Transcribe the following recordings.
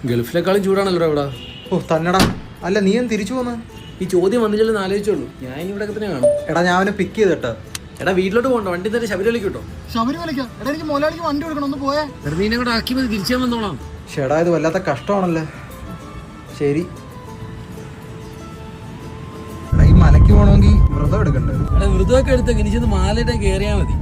ഗൾഫിനെക്കാളും ചൂടാണല്ലോ ഇവിടെ. ഓ തന്നെടാ. അല്ല നീ എന്ന് തിരിച്ചു പോന്ന്? ഈ ചോദ്യം വന്നില്ലെന്ന് ആലോചിച്ചോളൂ. ഞാൻ ഇവിടെ തന്നെ കാണും. എടാ ഞാൻ അവനെ പിക്ക് ചെയ്തിട്ട്. എടാ വീട്ടിലോട്ട് പോകണ്ട, വണ്ടി തന്നെ ശബരിമലയ്ക്ക് കിട്ടോ. ശബരിമലയ്ക്ക് എടാ എനിക്ക് മുതലാളിക്ക് വണ്ടി കൊടുക്കണം, ഒന്ന് പോയേ. വെറുതെ കൂടെ ആക്കി മതി, തിരിച്ചു വന്നോളാം. ചേടാ ഇത് വല്ലാത്ത കഷ്ടമാണല്ലേ. ശരി എടാ ഈ മലയ്ക്ക് പോകണമെങ്കിൽ വ്രതം എടുക്കണ്ടേ? എടാ വ്രതമൊക്കെ എടുത്തേക്ക്, എനിച്ചൊന്ന് മാലയിട്ട് കയറിയാ മതി.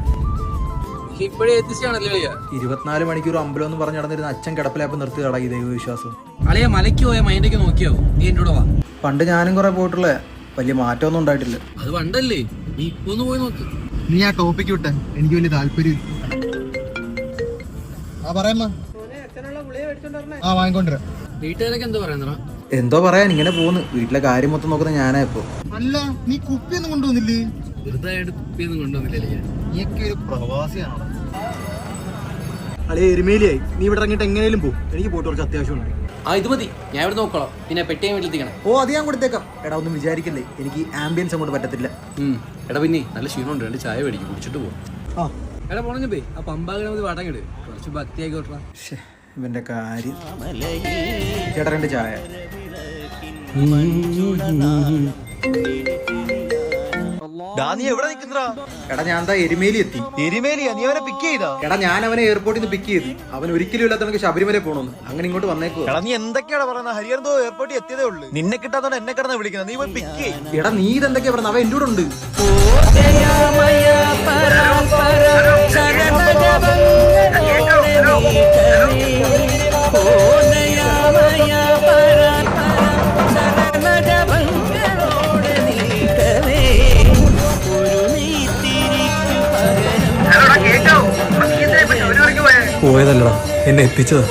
ഇപ്പോഴേ എത്തിച്ചാണല്ലേ അളിയ. 24 മണിക്കൂർ അമ്പലം എന്ന് പറഞ്ഞ് നടന്നിരുന്ന അച്ഛൻ കിടപ്പിലാപ്പ് നിർത്തിയടാ ഈ ദൈവവിശ്വാസം. അളിയ മലയ്ക്ക് പോയാൽ മൈൻഡൊക്കെ നോക്കിയാവും. നീ എൻ്റെ കൂടെ വാ. പണ്ട് ഞാനും കുറെ പോയിട്ടുള്ള വലിയ മാറ്റമൊന്നും ഉണ്ടായിട്ടില്ല. അത് പണ്ടല്ലേ, നീ ഇപ്പൊ ഒന്ന് പോയി നോക്ക്. നീ ആ ടോപ്പിക്ക് വിട്ടെ, എനിക്ക് വലിയ താല്പര്യം. പറയാ വാങ്ങിക്കൊണ്ടിരാ. വീട്ടുകാരൊക്കെ എന്താ പറയുന്നടാ? എന്തോ പറയാൻ ഇങ്ങനെ പോന്ന്. വീട്ടിലെ കാര്യം മൊത്തം നോക്കുന്ന ഞാനാ ഇപ്പൊ. അല്ല നീ കുപ്പിയൊന്നും കൊണ്ടുവന്നില്ലേ? വെറുതെ കുപ്പിയൊന്നും കൊണ്ടുവന്നില്ലേ. നീയൊക്കെ ഒരു പ്രവാസിയാണോ? അളേ എരുമേലിയായി, നീ ഇവിടെ ഇറങ്ങിയിട്ട് എങ്ങനെയും പോകും. എനിക്ക് പോയിട്ട് കുറച്ച് അത്യാവശ്യമുണ്ട്. ആ ഇത് മതി, ഞാൻ ഇവിടെ നോക്കോളാം. പിന്നെ പെട്ടിയെ വീട്ടിലെത്തിക്കണം. ഓ അത് ഞാൻ കൊടുത്തേക്കാം. എടാ ഒന്നും വിചാരിക്കല്ലേ, എനിക്ക് ആംബിയൻസ് അങ്ങോട്ട് പറ്റത്തില്ല. എടാ പിന്നെ നല്ല ക്ഷീണമുണ്ട്, 2 ചായ മേടിക്കും, കുടിച്ചിട്ട് പോകും. ആ എടാ പോണേ ആ പമ്പാകണത് വാടങ്ങിട്, കുറച്ച് ഭക്തിയാക്കി കൊട്ടാ. ഇവന്റെ കാര്യം. ചേട്ടാ 2 ചായ. എടാ ഞാൻ എന്താ എരുമേലി എത്തി. എരുമേലിയാ? നീ അവനെ പിക്ക് ചെയ്താ? എടാ ഞാൻ അവനെ എയർപോർട്ടിൽ നിന്ന് പിക്ക് ചെയ്തു. അവൻ ഒരിക്കലും ഇല്ലാത്ത ശബരിമല പോണോന്ന്. അങ്ങനെ ഇങ്ങോട്ട് വന്നേക്കോ. എടാ നീ എന്തൊക്കെയാണ് പറയുന്നത്? ഹരിയാനോ എയർപോർട്ടിൽ എത്തിയതേ ഉള്ളൂ. നിന്നെ കിട്ടാത്തോണ്ട് എന്നെ കിടന്ന് വിളിക്കുന്നത്. നീ പോയി പിക്ക് ചെയ്യ്. എടാ നീ ഇതെന്തൊക്കെയാ പറഞ്ഞത്? അവൻ എന്റെ കൂടെ ഉണ്ട്. പോയതല്ലടാ, എന്നെ എത്തിച്ചതാ.